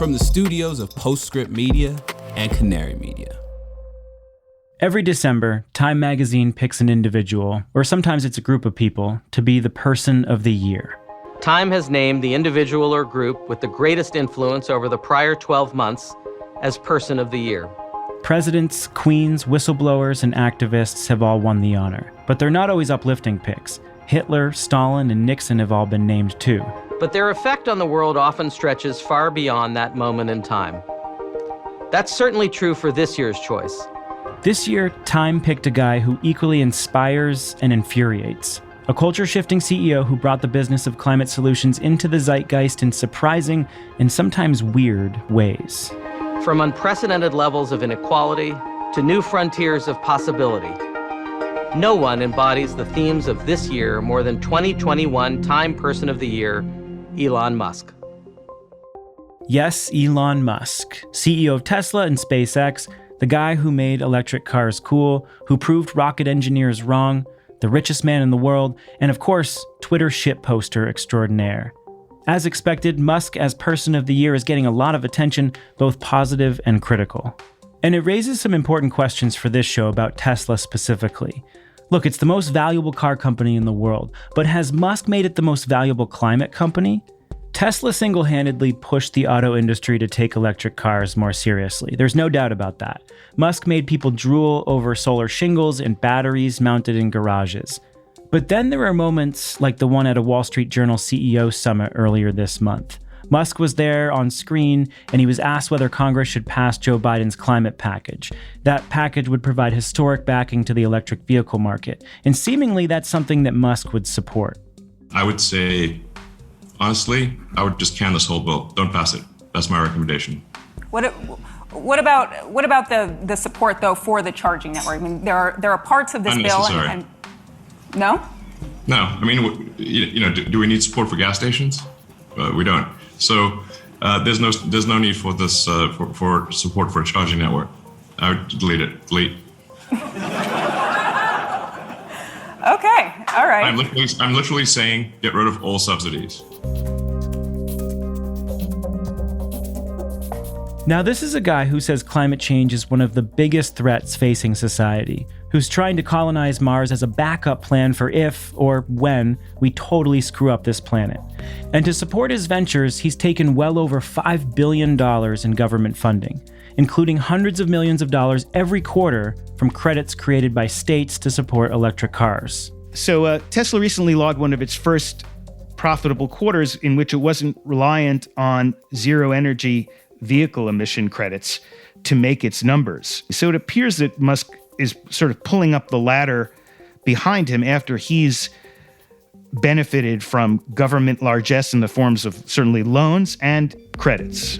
from the studios of Postscript Media and Canary Media. Every December, Time magazine picks an individual, or sometimes it's a group of people, to be the person of the year. Time has named the individual or group with the greatest influence over the prior 12 months as Person of the Year. Presidents, queens, whistleblowers, and activists have all won the honor, but they're not always uplifting picks. Hitler, Stalin, and Nixon have all been named too. But their effect on the world often stretches far beyond that moment in time. That's certainly true for this year's choice. This year, Time picked a guy who equally inspires and infuriates. A culture-shifting CEO who brought the business of climate solutions into the zeitgeist in surprising and sometimes weird ways. From unprecedented levels of inequality to new frontiers of possibility, no one embodies the themes of this year more than 2021 Time Person of the Year, Elon Musk. Yes, Elon Musk, CEO of Tesla and SpaceX, the guy who made electric cars cool, who proved rocket engineers wrong, the richest man in the world, and of course, Twitter shitposter extraordinaire. As expected, Musk as Person of the Year is getting a lot of attention, both positive and critical. And it raises some important questions for this show about Tesla specifically. Look, it's the most valuable car company in the world, but has Musk made it the most valuable climate company? Tesla single-handedly pushed the auto industry to take electric cars more seriously. There's no doubt about that. Musk made people drool over solar shingles and batteries mounted in garages. But then there are moments like the one at a Wall Street Journal CEO summit earlier this month. Musk was there on screen, and he was asked whether Congress should pass Joe Biden's climate package. That package would provide historic backing to the electric vehicle market, and seemingly that's something that Musk would support. I would say, honestly, I would just can this whole bill. Don't pass it. That's my recommendation. What about the support though for the charging network? I mean, there are parts of this bill and no. No, I mean, do we need support for gas stations? We don't. So there's no need for this for support for a charging network. I would delete it. Delete. Okay. All right. I'm literally saying get rid of all subsidies. Now, this is a guy who says climate change is one of the biggest threats facing society, who's trying to colonize Mars as a backup plan for if, or when, we totally screw up this planet. And to support his ventures, he's taken well over $5 billion in government funding, including hundreds of millions of dollars every quarter from credits created by states to support electric cars. So Tesla recently logged one of its first profitable quarters in which it wasn't reliant on zero-energy vehicle emission credits to make its numbers. So it appears that Musk is sort of pulling up the ladder behind him after he's benefited from government largesse in the forms of certainly loans and credits.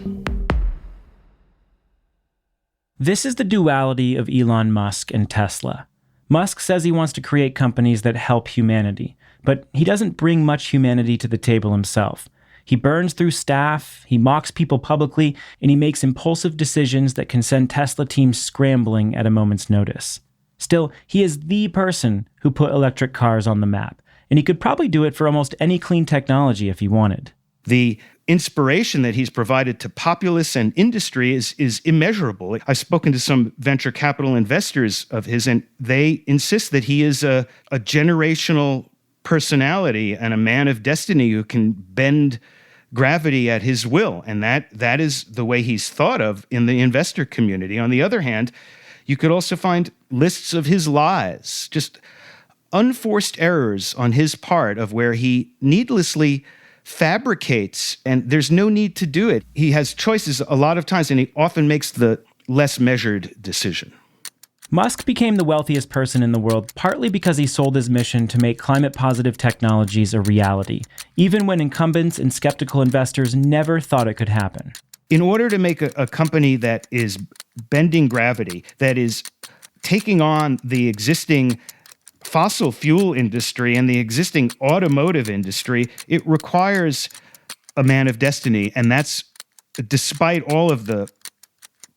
This is the duality of Elon Musk and Tesla. Musk says he wants to create companies that help humanity, but he doesn't bring much humanity to the table himself. He burns through staff, he mocks people publicly, and he makes impulsive decisions that can send Tesla teams scrambling at a moment's notice. Still, he is the person who put electric cars on the map, and he could probably do it for almost any clean technology if he wanted. The inspiration that he's provided to populace and industry is immeasurable. I've spoken to some venture capital investors of his, and they insist that he is a generational personality and a man of destiny who can bend gravity at his will. And that is the way he's thought of in the investor community. On the other hand, you could also find lists of his lies, just unforced errors on his part of where he needlessly fabricates, and there's no need to do it. He has choices a lot of times, and he often makes the less measured decision. Musk became the wealthiest person in the world partly because he sold his mission to make climate-positive technologies a reality, even when incumbents and skeptical investors never thought it could happen. In order to make a company that is bending gravity, that is taking on the existing fossil fuel industry and the existing automotive industry, it requires a man of destiny, and that's despite all of the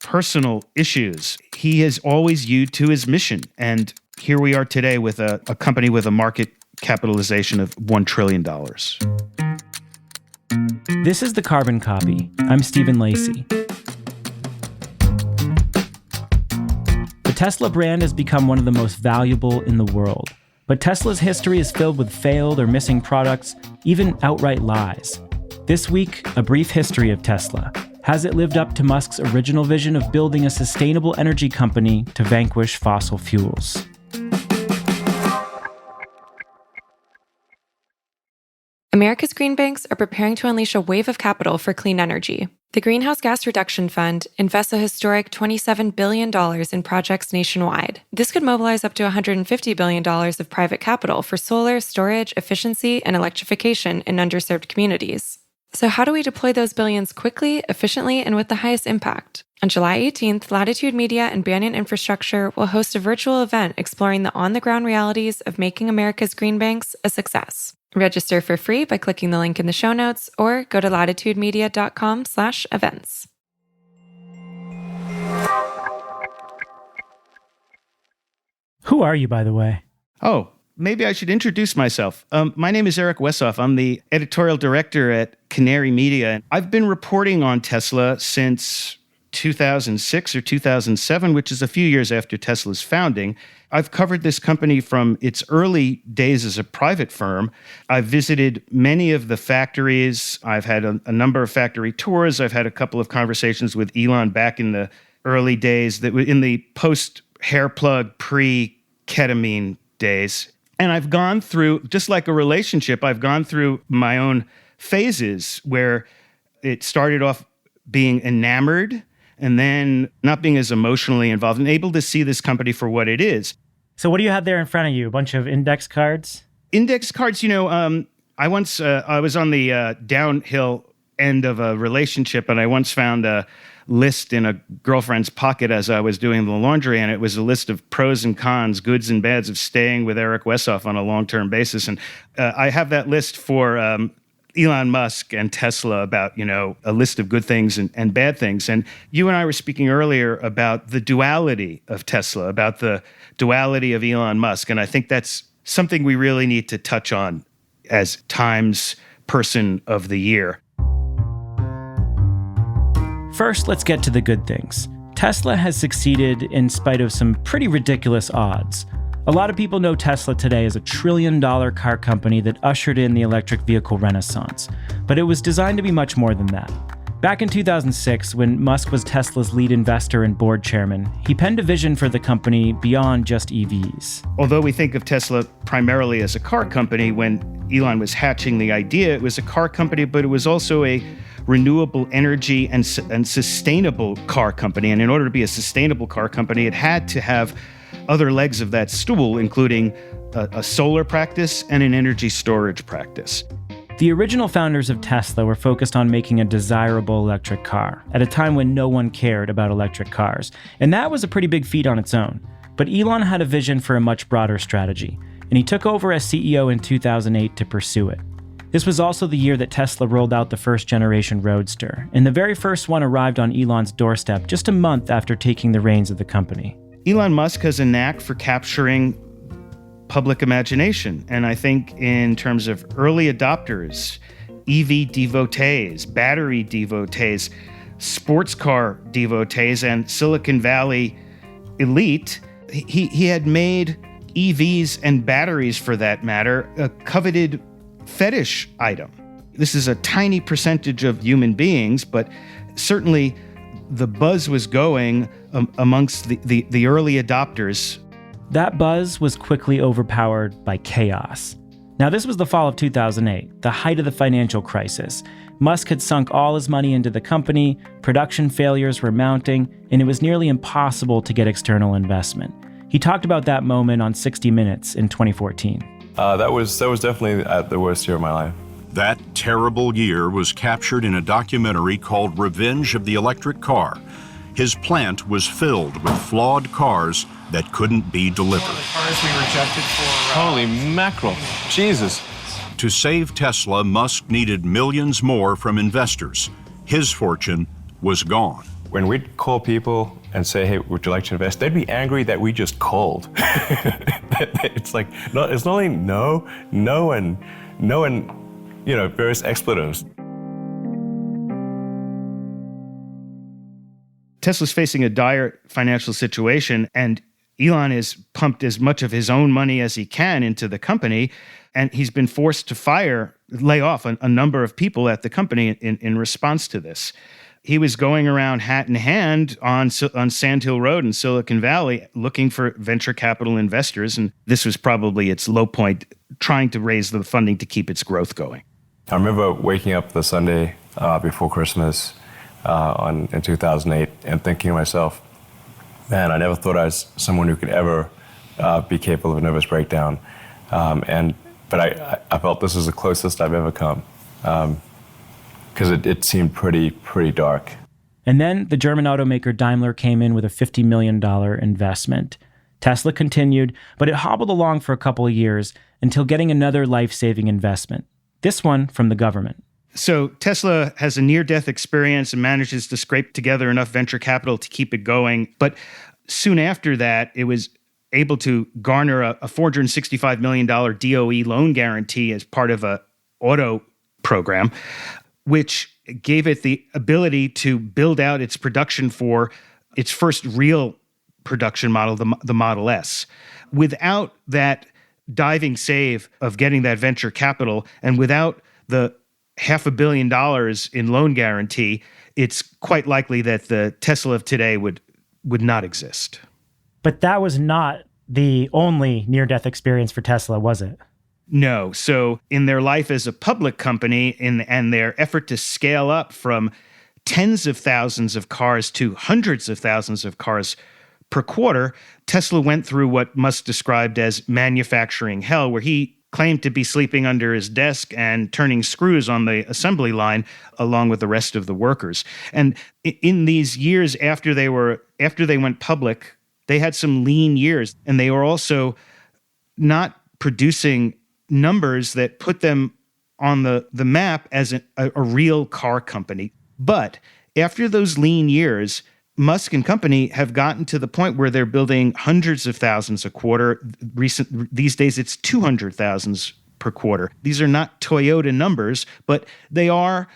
personal issues. He has always hewed to his mission. And here we are today with a company with a market capitalization of $1 trillion. This is The Carbon Copy. I'm Stephen Lacey. The Tesla brand has become one of the most valuable in the world. But Tesla's history is filled with failed or missing products, even outright lies. This week, a brief history of Tesla. Has it lived up to Musk's original vision of building a sustainable energy company to vanquish fossil fuels? America's green banks are preparing to unleash a wave of capital for clean energy. The Greenhouse Gas Reduction Fund invests a historic $27 billion in projects nationwide. This could mobilize up to $150 billion of private capital for solar, storage, efficiency, and electrification in underserved communities. So how do we deploy those billions quickly, efficiently, and with the highest impact? On July 18th, Latitude Media and Banyan Infrastructure will host a virtual event exploring the on-the-ground realities of making America's green banks a success. Register for free by clicking the link in the show notes or go to latitudemedia.com/events. Who are you, by the way? Oh, maybe I should introduce myself. My name is Eric Wessoff. I'm the editorial director at Canary Media. I've been reporting on Tesla since 2006 or 2007, which is a few years after Tesla's founding. I've covered this company from its early days as a private firm. I've visited many of the factories. I've had a number of factory tours. I've had a couple of conversations with Elon back in the early days, that were in the post-hair plug, pre-ketamine days. And I've gone through, just like a relationship, I've gone through my own phases where it started off being enamored and then not being as emotionally involved and able to see this company for what it is. So what do you have there in front of you? A bunch of index cards? Index cards, I was on the downhill end of a relationship, and I once found a list in a girlfriend's pocket as I was doing the laundry, and it was a list of pros and cons, goods and bads of staying with Eric Wessoff on a long-term basis. And I have that list for Elon Musk and Tesla about, a list of good things and bad things. And you and I were speaking earlier about the duality of Tesla, about the duality of Elon Musk. And I think that's something we really need to touch on as Time's Person of the Year. First, let's get to the good things. Tesla has succeeded in spite of some pretty ridiculous odds. A lot of people know Tesla today as a $1 trillion car company that ushered in the electric vehicle renaissance. But it was designed to be much more than that. Back in 2006, when Musk was Tesla's lead investor and board chairman, he penned a vision for the company beyond just EVs. Although we think of Tesla primarily as a car company, when Elon was hatching the idea, it was a car company, but it was also a renewable energy and sustainable car company. And in order to be a sustainable car company, it had to have other legs of that stool, including a solar practice and an energy storage practice. The original founders of Tesla were focused on making a desirable electric car at a time when no one cared about electric cars. And that was a pretty big feat on its own. But Elon had a vision for a much broader strategy, and he took over as CEO in 2008 to pursue it. This was also the year that Tesla rolled out the first generation Roadster, and the very first one arrived on Elon's doorstep just a month after taking the reins of the company. Elon Musk has a knack for capturing public imagination. And I think in terms of early adopters, EV devotees, battery devotees, sports car devotees, and Silicon Valley elite, he had made EVs and batteries, for that matter, a coveted fetish item. This is a tiny percentage of human beings, but certainly the buzz was going amongst the early adopters. That buzz was quickly overpowered by chaos. Now, this was the fall of 2008, the height of the financial crisis. Musk had sunk all his money into the company, production failures were mounting, and it was nearly impossible to get external investment. He talked about that moment on 60 Minutes in 2014. That was definitely the worst year of my life. That terrible year was captured in a documentary called Revenge of the Electric Car. His plant was filled with flawed cars that couldn't be delivered. Cars we rejected for. Holy mackerel. Jesus. To save Tesla, Musk needed millions more from investors. His fortune was gone. When we'd call people and say, hey, would you like to invest? They'd be angry that we just called. It's like, no, it's not only no, and various expletives. Tesla's facing a dire financial situation, and Elon has pumped as much of his own money as he can into the company, and he's been forced to lay off a number of people at the company in response to this. He was going around hat in hand on Sand Hill Road in Silicon Valley looking for venture capital investors, and this was probably its low point, trying to raise the funding to keep its growth going. I remember waking up the Sunday before Christmas in 2008 and thinking to myself, man, I never thought I was someone who could ever be capable of a nervous breakdown. But I felt this was the closest I've ever come, because it seemed pretty dark. And then the German automaker Daimler came in with a $50 million investment. Tesla continued, but it hobbled along for a couple of years until getting another life-saving investment, this one from the government. So Tesla has a near-death experience and manages to scrape together enough venture capital to keep it going. But soon after that, it was able to garner a $465 million DOE loan guarantee as part of an auto program, which gave it the ability to build out its production for its first real production model, the Model S. Without that diving save of getting that venture capital, and without the $500 million in loan guarantee, it's quite likely that the Tesla of today would not exist. But that was not the only near-death experience for Tesla, was it? No. So in their life as a public company and their effort to scale up from tens of thousands of cars to hundreds of thousands of cars per quarter, Tesla went through what Musk described as manufacturing hell, where he claimed to be sleeping under his desk and turning screws on the assembly line along with the rest of the workers. And in these years after they went public, they had some lean years, and they were also not producing numbers that put them on the map as a real car company. But after those lean years, Musk and company have gotten to the point where they're building hundreds of thousands a quarter. These days, it's 200,000 per quarter. These are not Toyota numbers, but they are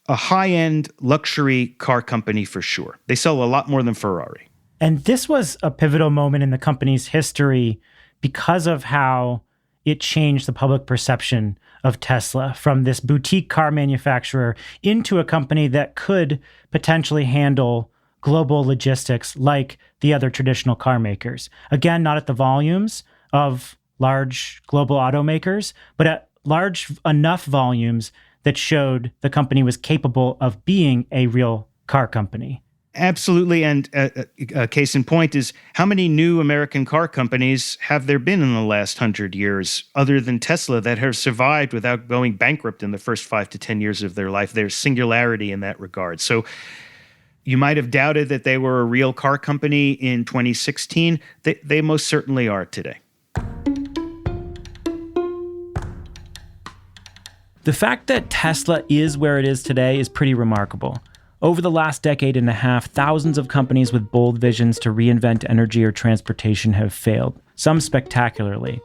a high-end luxury car company for sure. They sell a lot more than Ferrari. And this was a pivotal moment in the company's history because of how it changed the public perception of Tesla from this boutique car manufacturer into a company that could potentially handle global logistics like the other traditional car makers. Again, not at the volumes of large global automakers, but at large enough volumes that showed the company was capable of being a real car company. Absolutely. And a case in point is, how many new American car companies have there been in the last 100 years, other than Tesla, that have survived without going bankrupt in the first 5 to 10 years of their life? There's singularity in that regard. So you might have doubted that they were a real car company in 2016. They most certainly are today. The fact that Tesla is where it is today is pretty remarkable. Over the last decade and a half, thousands of companies with bold visions to reinvent energy or transportation have failed, some spectacularly.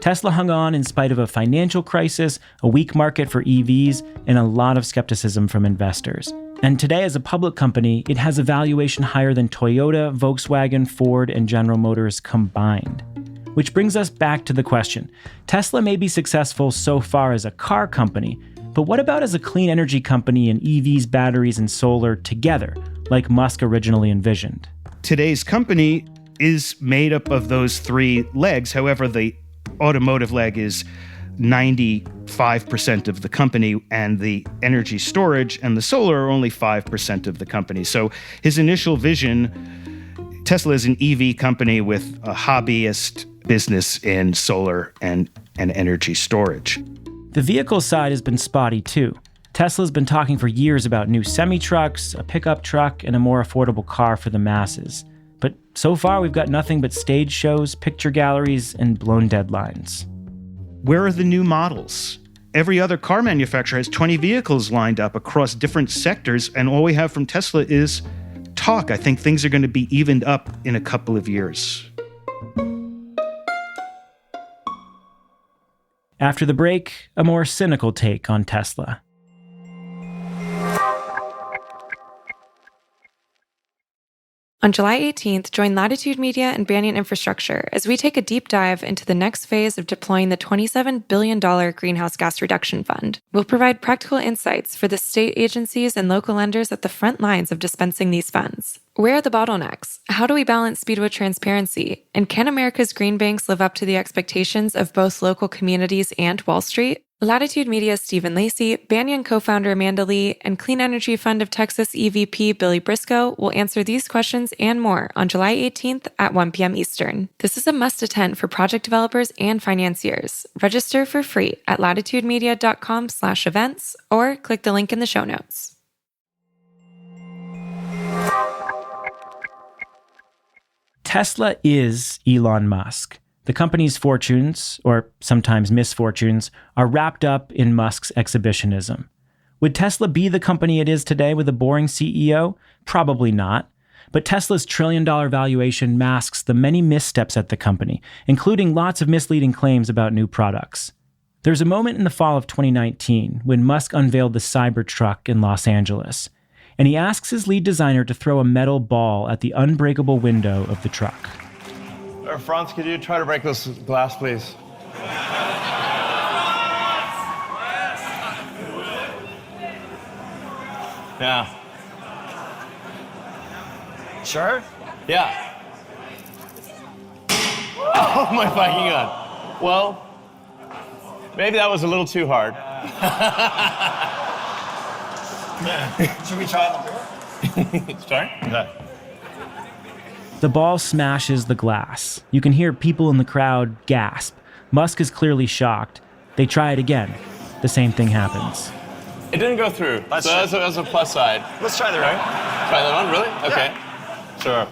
Tesla hung on in spite of a financial crisis, a weak market for EVs, and a lot of skepticism from investors. And today, as a public company, it has a valuation higher than Toyota, Volkswagen, Ford, and General Motors combined. Which brings us back to the question. Tesla may be successful so far as a car company, but what about as a clean energy company in EVs, batteries, and solar together, like Musk originally envisioned? Today's company is made up of those three legs. However, the automotive leg is 95% of the company, and the energy storage and the solar are only 5% of the company. So his initial vision, Tesla is an EV company with a hobbyist business in solar and energy storage. The vehicle side has been spotty too. Tesla's been talking for years about new semi-trucks, a pickup truck, and a more affordable car for the masses. But so far, we've got nothing but stage shows, picture galleries, and blown deadlines. Where are the new models? Every other car manufacturer has 20 vehicles lined up across different sectors, and all we have from Tesla is talk. I think things are going to be evened up in a couple of years. After the break, a more cynical take on Tesla. On July 18th, join Latitude Media and Banyan Infrastructure as we take a deep dive into the next phase of deploying the $27 billion Greenhouse Gas Reduction Fund. We'll provide practical insights for the state agencies and local lenders at the front lines of dispensing these funds. Where are the bottlenecks? How do we balance speed with transparency? And can America's green banks live up to the expectations of both local communities and Wall Street? Latitude Media's Stephen Lacey, Banyan co-founder Amanda Lee, and Clean Energy Fund of Texas EVP Billy Briscoe will answer these questions and more on July 18th at 1 p.m. Eastern. This is a must-attend for project developers and financiers. Register for free at latitudemedia.com/events or click the link in the show notes. Tesla is Elon Musk. The company's fortunes, or sometimes misfortunes, are wrapped up in Musk's exhibitionism. Would Tesla be the company it is today with a boring CEO? Probably not. But Tesla's trillion-dollar valuation masks the many missteps at the company, including lots of misleading claims about new products. There's a moment in the fall of 2019 when Musk unveiled the Cybertruck in Los Angeles, and he asks his lead designer to throw a metal ball at the unbreakable window of the truck. Franz, could you try to break this glass, please? Yeah. Sure? Yeah. Oh my fucking God. Well, maybe that was a little too hard. Should we try on the floor? Sorry? Okay. The ball smashes the glass. You can hear people in the crowd gasp. Musk is clearly shocked. They try it again. The same thing happens. It didn't go through. So that's a plus side. Let's try the right. Try that one, really? Okay. Yeah. Sure.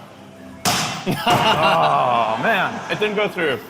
Oh, man. It didn't go through.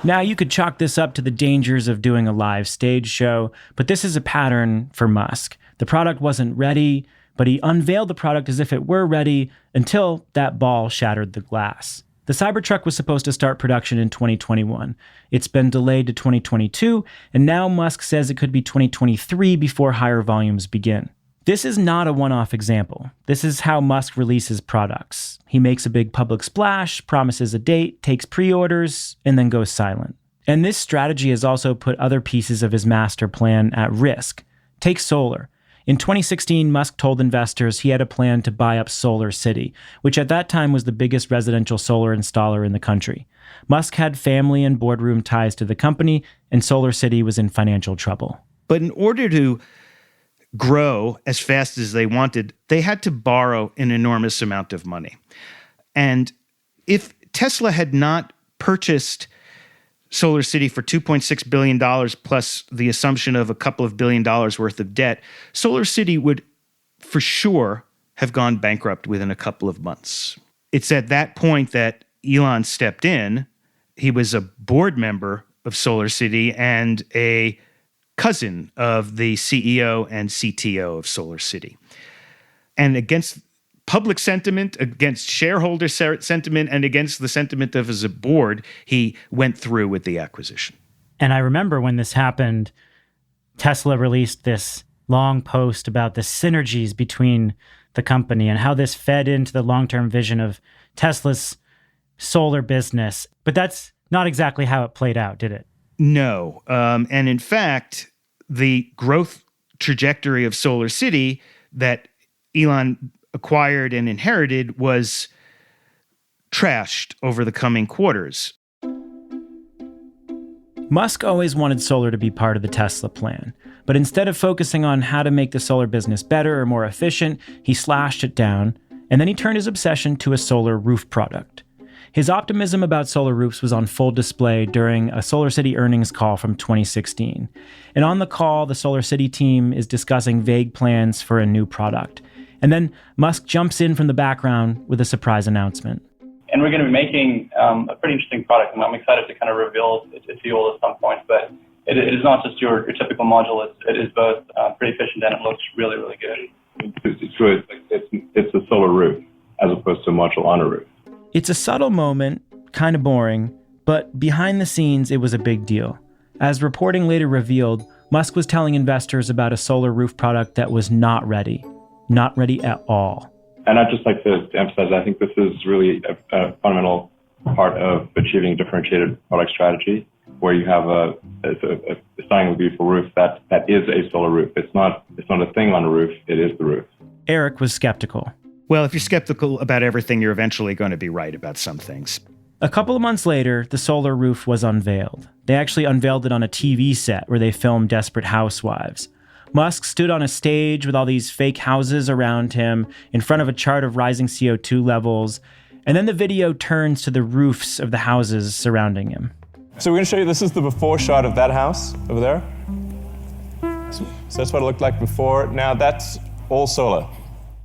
Now, you could chalk this up to the dangers of doing a live stage show, but this is a pattern for Musk. The product wasn't ready, but he unveiled the product as if it were ready until that ball shattered the glass. The Cybertruck was supposed to start production in 2021. It's been delayed to 2022, and now Musk says it could be 2023 before higher volumes begin. This is not a one-off example. This is how Musk releases products. He makes a big public splash, promises a date, takes pre-orders, and then goes silent. And this strategy has also put other pieces of his master plan at risk. Take solar. In 2016, Musk told investors he had a plan to buy up Solar City, which at that time was the biggest residential solar installer in the country. Musk had family and boardroom ties to the company, and Solar City was in financial trouble. But in order to grow as fast as they wanted, they had to borrow an enormous amount of money. And if Tesla had not purchased Solar City for $2.6 billion plus the assumption of a couple of $1 billion worth of debt, Solar City would for sure have gone bankrupt within a couple of months. It's at that point that Elon stepped in. He was a board member of Solar City and a cousin of the CEO and CTO of Solar City. And against public sentiment, against shareholder sentiment, and against the sentiment of his board, he went through with the acquisition. And I remember when this happened, Tesla released this long post about the synergies between the company and how this fed into the long-term vision of Tesla's solar business. But that's not exactly how it played out, did it? No. And in fact, the growth trajectory of Solar City that Elon acquired and inherited was trashed over the coming quarters. Musk always wanted solar to be part of the Tesla plan, but instead of focusing on how to make the solar business better or more efficient, he slashed it down, and then he turned his obsession to a solar roof product. His optimism about solar roofs was on full display during a Solar City earnings call from 2016. And on the call, the Solar City team is discussing vague plans for a new product. And then Musk jumps in from the background with a surprise announcement. And we're going to be making a pretty interesting product, and I'm excited to kind of reveal it to you all at some point. But it is not just your typical module. It is both pretty efficient, and it looks really, really good. It's true. It's a solar roof as opposed to a module on a roof. It's a subtle moment, kind of boring, but behind the scenes, it was a big deal. As reporting later revealed, Musk was telling investors about a solar roof product that was not ready at all. And I'd just like to emphasize, I think this is really a fundamental part of achieving differentiated product strategy, where you have a stunning and beautiful roof that is a solar roof. It's not a thing on a roof, it is the roof. Eric was skeptical. Well, if you're skeptical about everything, you're eventually going to be right about some things. A couple of months later, the solar roof was unveiled. They actually unveiled it on a TV set where they filmed Desperate Housewives. Musk stood on a stage with all these fake houses around him in front of a chart of rising CO2 levels, and then the video turns to the roofs of the houses surrounding him. So we're going to show you, this is the before shot of that house over there. So that's what it looked like before. Now that's all solar.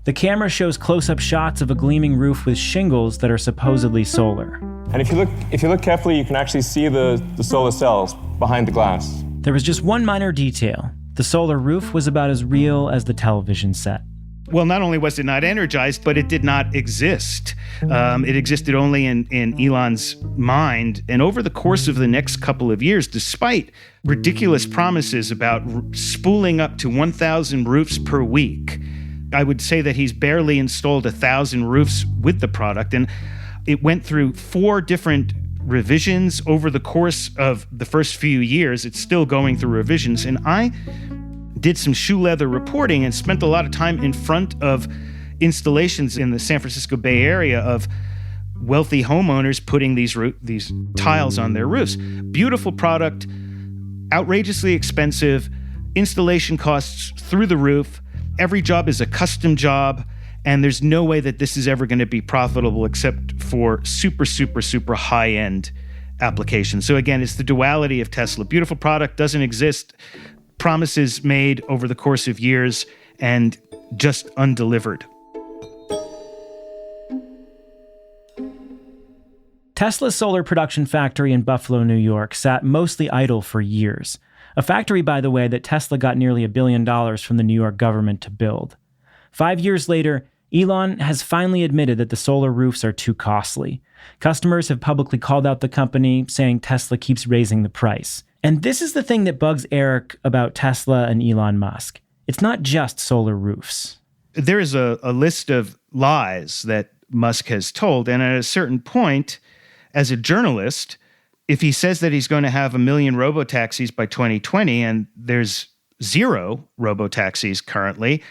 The camera shows close-up shots of a gleaming roof with shingles that are supposedly solar. And if you look carefully, you can actually see the solar cells behind the glass. There was just one minor detail. The solar roof was about as real as the television set. Well, not only was it not energized, but it did not exist. It existed only in Elon's mind. And over the course of the next couple of years, despite ridiculous promises about spooling up to 1,000 roofs per week, I would say that he's barely installed 1,000 roofs with the product. And it went through 4 different revisions over the course of the first few years. It's still going through revisions. And I did some shoe leather reporting and spent a lot of time in front of installations in the San Francisco Bay Area of wealthy homeowners putting these tiles on their roofs. Beautiful product, outrageously expensive, installation costs through the roof. Every job is a custom job, and there's no way that this is ever going to be profitable except for super, super, super high-end applications. So again, it's the duality of Tesla. Beautiful product, doesn't exist. Promises made over the course of years and just undelivered. Tesla's solar production factory in Buffalo, New York, sat mostly idle for years. A factory, by the way, that Tesla got nearly $1 billion from the New York government to build. 5 years later, Elon has finally admitted that the solar roofs are too costly. Customers have publicly called out the company, saying Tesla keeps raising the price. And this is the thing that bugs Eric about Tesla and Elon Musk. It's not just solar roofs. There is a list of lies that Musk has told, and at a certain point, as a journalist, if he says that he's going to have 1 million robotaxis by 2020 and there's 0 robotaxis currently,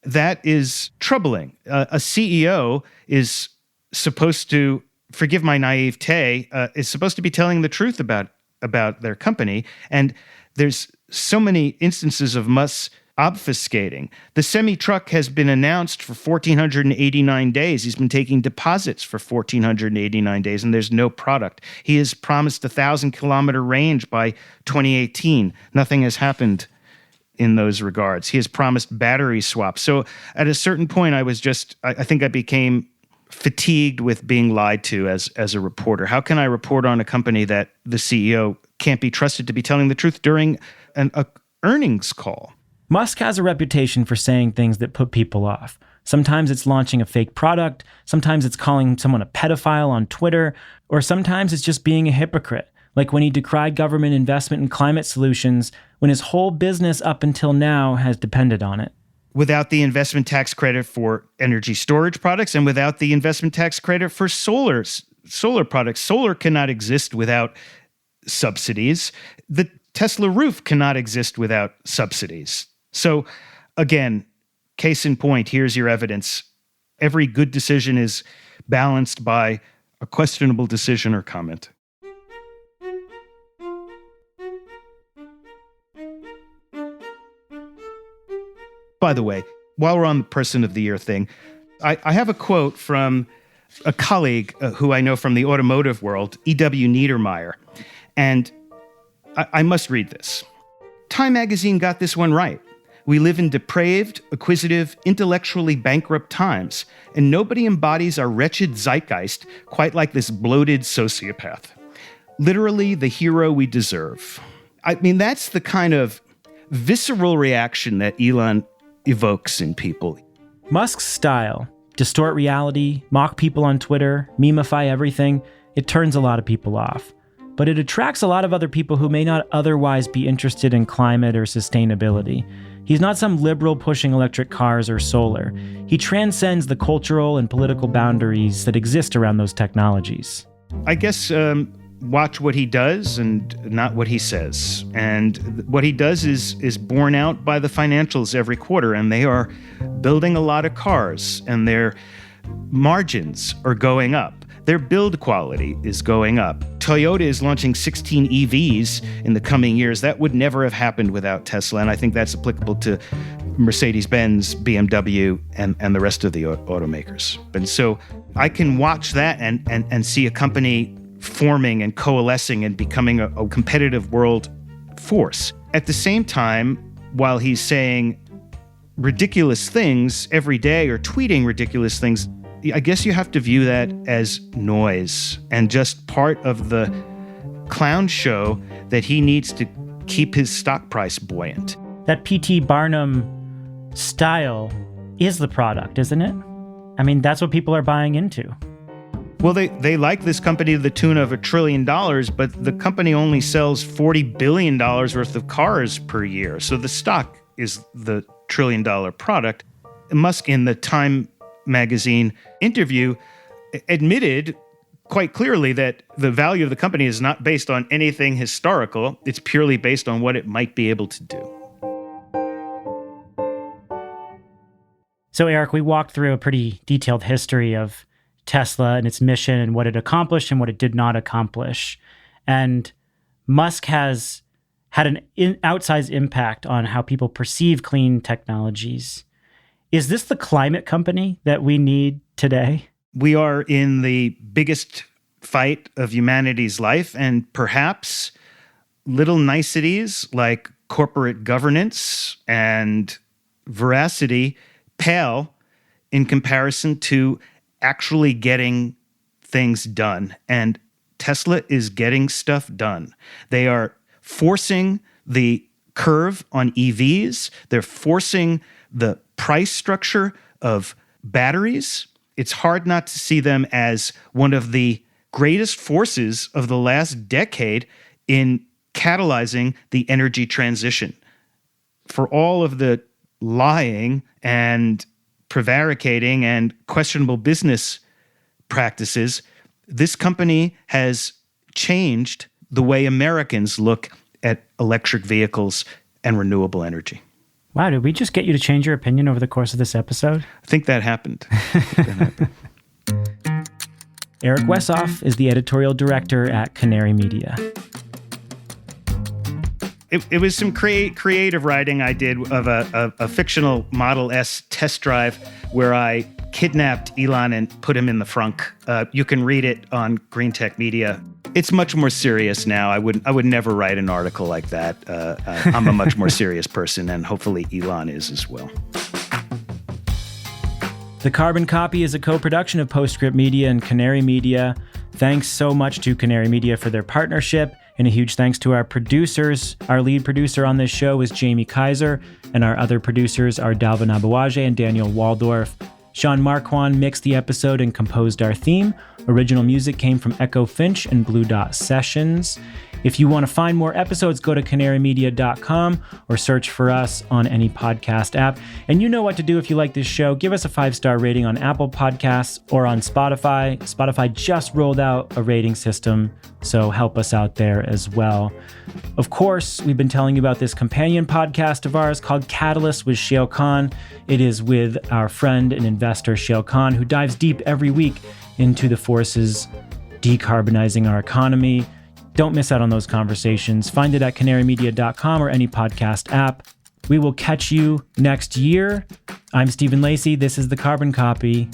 that is troubling. A CEO is supposed to, forgive my naivete, is supposed to be telling the truth about their company. And there's so many instances of Musk obfuscating. The semi-truck has been announced for 1,489 days. He's been taking deposits for 1,489 days, and there's no product. He has promised 1,000-kilometer range by 2018. Nothing has happened in those regards. He has promised battery swaps. So at a certain point, I think I became fatigued with being lied to as a reporter. How can I report on a company that the CEO can't be trusted to be telling the truth during an earnings call? Musk has a reputation for saying things that put people off. Sometimes it's launching a fake product, sometimes it's calling someone a pedophile on Twitter, or sometimes it's just being a hypocrite, like when he decried government investment in climate solutions when his whole business up until now has depended on it. Without the investment tax credit for energy storage products and without the investment tax credit for solar products. Solar cannot exist without subsidies. The Tesla roof cannot exist without subsidies. So again, case in point, here's your evidence. Every good decision is balanced by a questionable decision or comment. By the way, while we're on the Person of the Year thing, I have a quote from a colleague who I know from the automotive world, E.W. Niedermeyer, and I must read this. Time magazine got this one right. We live in depraved, acquisitive, intellectually bankrupt times, and nobody embodies our wretched zeitgeist quite like this bloated sociopath. Literally the hero we deserve. I mean, that's the kind of visceral reaction that Elon evokes in people. Musk's style, distort reality, mock people on Twitter, memeify everything, it turns a lot of people off. But it attracts a lot of other people who may not otherwise be interested in climate or sustainability. He's not some liberal pushing electric cars or solar. He transcends the cultural and political boundaries that exist around those technologies. I guess watch what he does and not what he says. And what he does is borne out by the financials every quarter, and they are building a lot of cars, and their margins are going up. Their build quality is going up. Toyota is launching 16 EVs in the coming years. That would never have happened without Tesla, and I think that's applicable to Mercedes-Benz, BMW, and the rest of the automakers. And so I can watch that and see a company forming and coalescing and becoming a competitive world force. At the same time, while he's saying ridiculous things every day or tweeting ridiculous things, I guess you have to view that as noise and just part of the clown show that he needs to keep his stock price buoyant. That P.T. Barnum style is the product, isn't it? I mean, that's what people are buying into. Well, they like this company to the tune of $1 trillion, but the company only sells $40 billion worth of cars per year. So the stock is the $1 trillion product. Musk, in the Time magazine interview, admitted quite clearly that the value of the company is not based on anything historical. It's purely based on what it might be able to do. So, Eric, we walked through a pretty detailed history of Tesla and its mission and what it accomplished and what it did not accomplish. And Musk has had an outsized impact on how people perceive clean technologies. Is this the climate company that we need today? We are in the biggest fight of humanity's life, and perhaps little niceties like corporate governance and veracity pale in comparison to actually getting things done. And Tesla is getting stuff done. They are forcing the curve on EVs. They're forcing the price structure of batteries. It's hard not to see them as one of the greatest forces of the last decade in catalyzing the energy transition. For all of the lying and prevaricating and questionable business practices, this company has changed the way Americans look at electric vehicles and renewable energy. Wow, did we just get you to change your opinion over the course of this episode? I think that happened. Eric Wessoff is the editorial director at Canary Media. It was some creative writing I did of a fictional Model S test drive where I kidnapped Elon and put him in the frunk. You can read it on Green Tech Media. It's much more serious now. I would never write an article like that. I'm a much more serious person, and hopefully Elon is as well. The Carbon Copy is a co-production of Postscript Media and Canary Media. Thanks so much to Canary Media for their partnership, and a huge thanks to our producers. Our lead producer on this show is Jamie Kaiser, and our other producers are Dalvin Abawaje and Daniel Waldorf. Sean Marquand mixed the episode and composed our theme. Original music came from Echo Finch and Blue Dot Sessions. If you want to find more episodes, go to canarymedia.com or search for us on any podcast app. And you know what to do if you like this show. Give us a 5-star rating on Apple Podcasts or on Spotify. Spotify just rolled out a rating system, so help us out there as well. Of course, we've been telling you about this companion podcast of ours called Catalyst with Shail Khan. It is with our friend and investor Shail Khan, who dives deep every week into the forces decarbonizing our economy. Don't miss out on those conversations. Find it at canarymedia.com or any podcast app. We will catch you next year. I'm Stephen Lacey. This is The Carbon Copy.